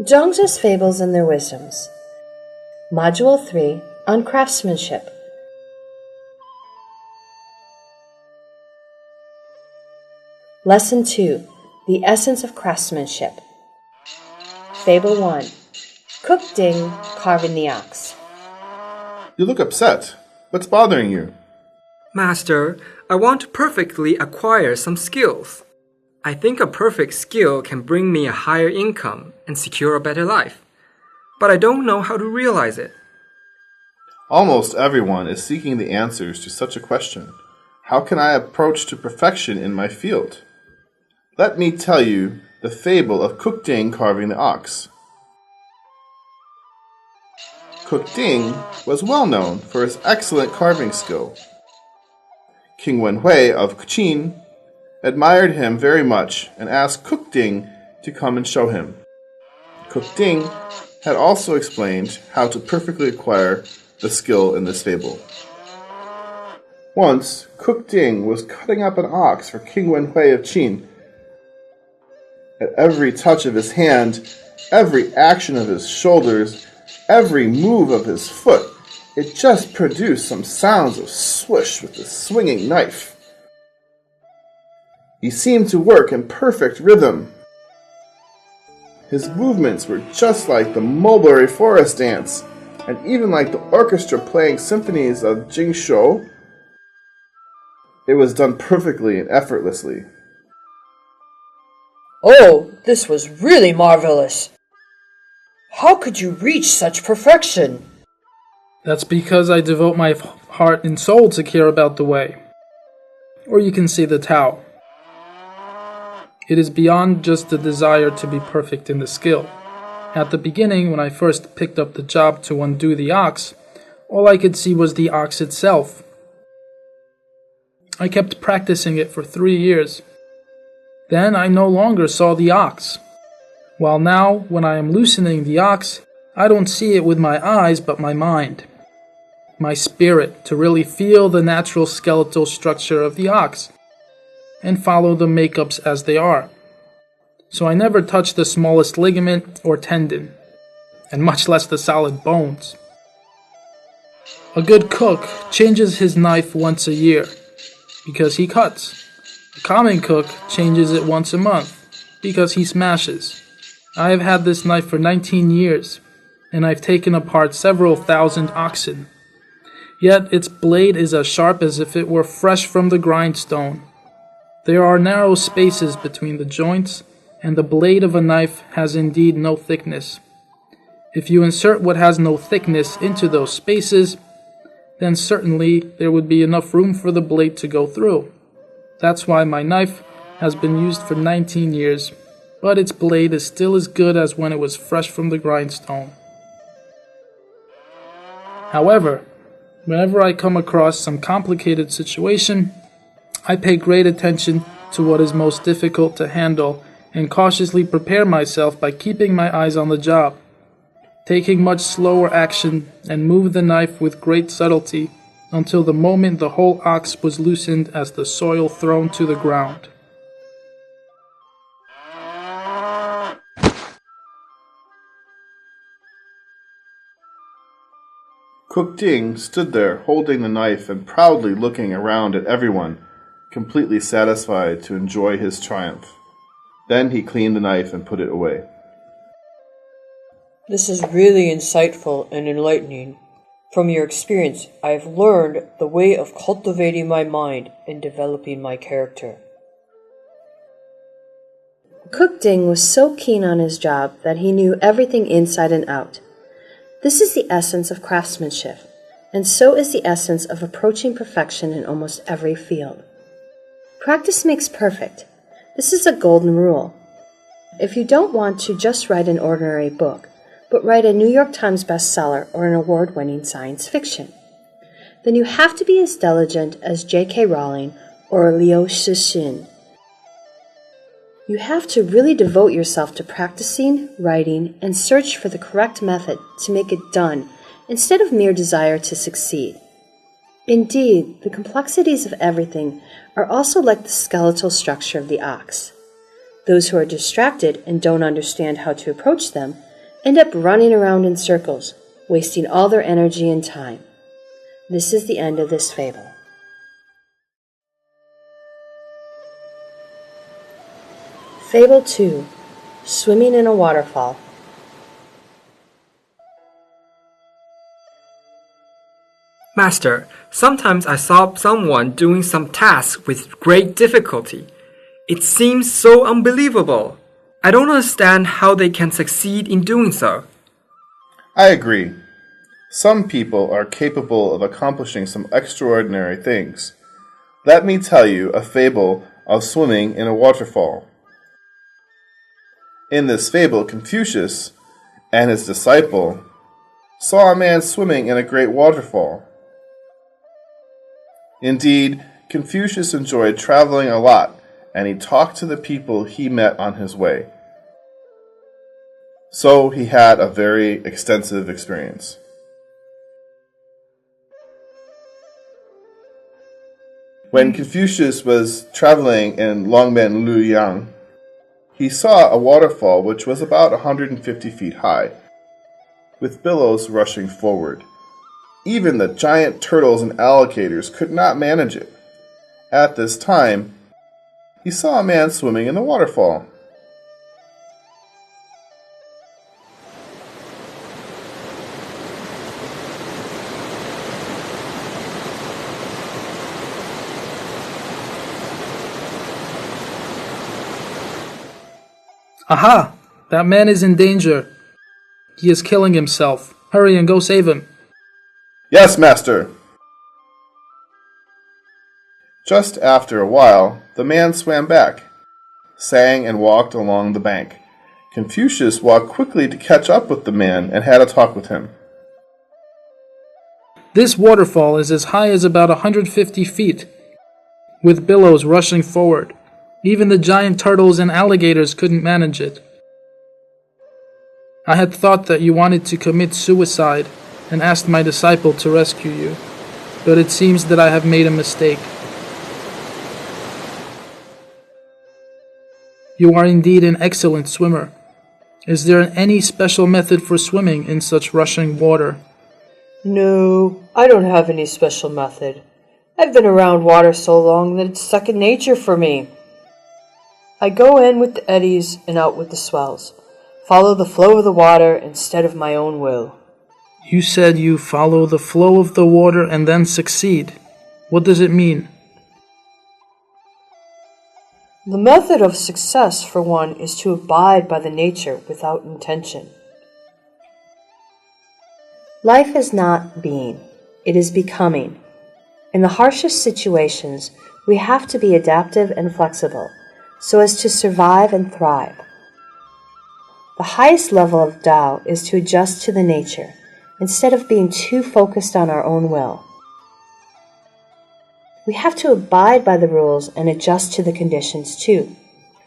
Zhuangzi's Fables and Their Wisdoms. Module 3 on Craftsmanship. Lesson 2. The Essence of Craftsmanship. Fable 1. Cook Ding carving the ox. You look upset. What's bothering you? Master, I want to perfectly acquire some skills. I think a perfect skill can bring me a higher income and secure a better life, but I don't know how to realize it. Almost everyone is seeking the answers to such a question. How can I approach to perfection in my field? Let me tell you the fable of Cook Ding carving the ox. Cook Ding was well known for his excellent carving skill. King Wenhui of Qin admired him very much and asked Cook Ding to come and show him. Cook Ding had also explained how to perfectly acquire the skill in this fable. Once, Cook Ding was cutting up an ox for King Wenhui of Qin. At every touch of his hand, every action of his shoulders, every move of his foot, it just produced some sounds of swish with the swinging knife. He seemed to work in perfect rhythm. His movements were just like the mulberry forest dance, and even like the orchestra playing symphonies of Jingshou. It was done perfectly and effortlessly. Oh, this was really marvelous. How could you reach such perfection? That's because I devote my heart and soul to care about the way. Or you can say the Tao. It is beyond just the desire to be perfect in the skill. At the beginning, when I first picked up the job to undo the ox, all I could see was the ox itself. I kept practicing it for 3 years. Then I no longer saw the ox. While now, when I am loosening the ox, I don't see it with my eyes but my mind. My spirit, to really feel the natural skeletal structure of the ox and follow the makeups as they are. So I never touch the smallest ligament or tendon, and much less the solid bones. A good cook changes his knife once a year, because he cuts. A common cook changes it once a month, because he smashes. I have had this knife for 19 years, and I've taken apart several thousand oxen. Yet its blade is as sharp as if it were fresh from the grindstone. There are narrow spaces between the joints, and the blade of a knife has indeed no thickness. If you insert what has no thickness into those spaces, then certainly there would be enough room for the blade to go through. That's why my knife has been used for 19 years, but its blade is still as good as when it was fresh from the grindstone. However, whenever I come across some complicated situation, I pay great attention to what is most difficult to handle and cautiously prepare myself by keeping my eyes on the job, taking much slower action and move the knife with great subtlety until the moment the whole ox was loosened as the soil thrown to the ground. Cook Ding stood there holding the knife and proudly looking around at everyone, completely satisfied to enjoy his triumph. Then he cleaned the knife and put it away. This is really insightful and enlightening. From your experience, I have learned the way of cultivating my mind and developing my character. Cook Ding was so keen on his job that he knew everything inside and out. This is the essence of craftsmanship, and so is the essence of approaching perfection in almost every field. Practice makes perfect. This is a golden rule. If you don't want to just write an ordinary book, but write a New York Times bestseller or an award-winning science fiction, then you have to be as diligent as J.K. Rowling or Liu Cixin. You have to really devote yourself to practicing, writing, and search for the correct method to make it done instead of mere desire to succeed. Indeed, the complexities of everything are also like the skeletal structure of the ox. Those who are distracted and don't understand how to approach them end up running around in circles, wasting all their energy and time. This is the end of this fable. Fable 2. Swimming in a Waterfall. Master, sometimes I saw someone doing some task with great difficulty. It seems so unbelievable. I don't understand how they can succeed in doing so. I agree. Some people are capable of accomplishing some extraordinary things. Let me tell you a fable of swimming in a waterfall. In this fable, Confucius and his disciple saw a man swimming in a great waterfall. Indeed, Confucius enjoyed traveling a lot, and he talked to the people he met on his way. So he had a very extensive experience. When Confucius was traveling in Longmen Luyang, he saw a waterfall which was about 150 feet high, with billows rushing forward. Even the giant turtles and alligators could not manage it. At this time, he saw a man swimming in the waterfall. Aha! That man is in danger. He is killing himself. Hurry and go save him. Yes, master. Just after a while, the man swam back, sang and walked along the bank. Confucius walked quickly to catch up with the man and had a talk with him. This waterfall is as high as about 150 feet, with billows rushing forward. Even the giant turtles and alligators couldn't manage it. I had thought that you wanted to commit suicide and asked my disciple to rescue you, but it seems that I have made a mistake. You are indeed an excellent swimmer. Is there any special method for swimming in such rushing water? No, I don't have any special method. I've been around water so long that it's second nature for me. I go in with the eddies and out with the swells. Follow the flow of the water instead of my own will. You said you follow the flow of the water and then succeed. What does it mean? The method of success for one is to abide by the nature without intention. Life is not being, it is becoming. In the harshest situations, we have to be adaptive and flexible, so as to survive and thrive. The highest level of Tao is to adjust to the nature, instead of being too focused on our own will. We have to abide by the rules and adjust to the conditions too.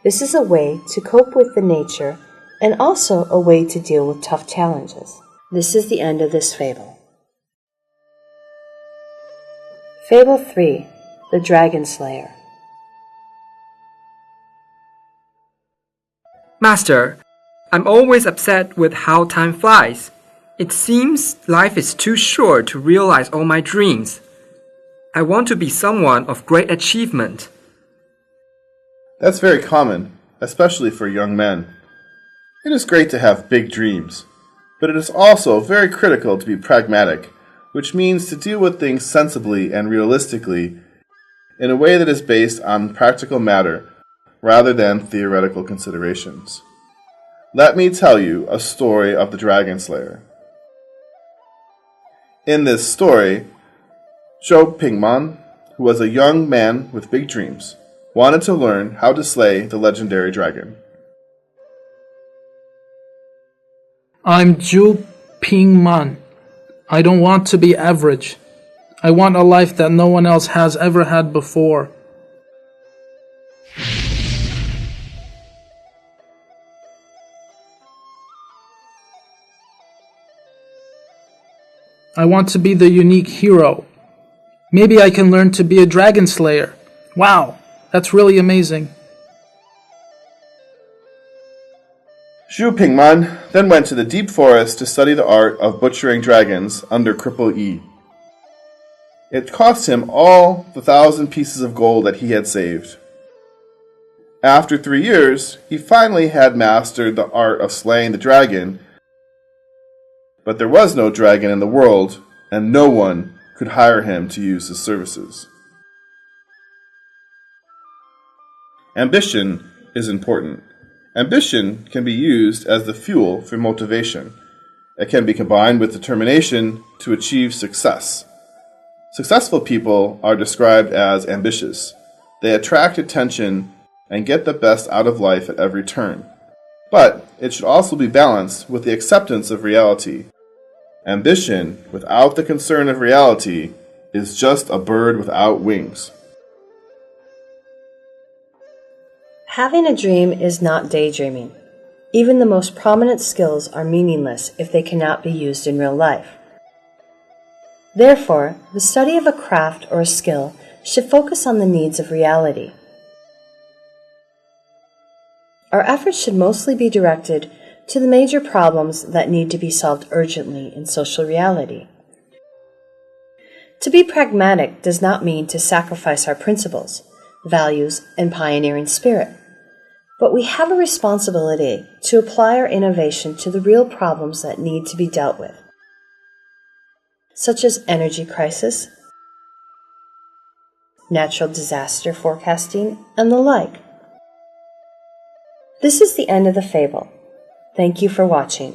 This is a way to cope with the nature and also a way to deal with tough challenges. This is the end of this fable. Fable 3. The Dragon Slayer. Master, I'm always upset with how time flies. It seems life is too short to realize all my dreams. I want to be someone of great achievement. That's very common, especially for young men. It is great to have big dreams, but it is also very critical to be pragmatic, which means to deal with things sensibly and realistically in a way that is based on practical matter rather than theoretical considerations. Let me tell you a story of the Dragon Slayer. In this story, Zhou Pingman, who was a young man with big dreams, wanted to learn how to slay the legendary dragon. I'm Zhu Pingman. I don't want to be average. I want a life that no one else has ever had before. I want to be the unique hero. Maybe I can learn to be a dragon slayer. Wow, that's really amazing. Zhu Pingman then went to the deep forest to study the art of butchering dragons under Cripple Yi. It cost him all the 1,000 pieces of gold that he had saved. After 3 years, he finally had mastered the art of slaying the dragon, but there was no dragon in the world, and no one could hire him to use his services. Ambition is important. Ambition can be used as the fuel for motivation. It can be combined with determination to achieve success. Successful people are described as ambitious. They attract attention and get the best out of life at every turn. But it should also be balanced with the acceptance of reality. Ambition without the concern of reality is just a bird without wings. Having a dream is not daydreaming. Even the most prominent skills are meaningless if they cannot be used in real life. Therefore, the study of a craft or a skill should focus on the needs of reality. Our efforts should mostly be directed to the major problems that need to be solved urgently in social reality. To be pragmatic does not mean to sacrifice our principles, values, and pioneering spirit. But we have a responsibility to apply our innovation to the real problems that need to be dealt with, such as energy crisis, natural disaster forecasting, and the like. This is the end of the fable. Thank you for watching.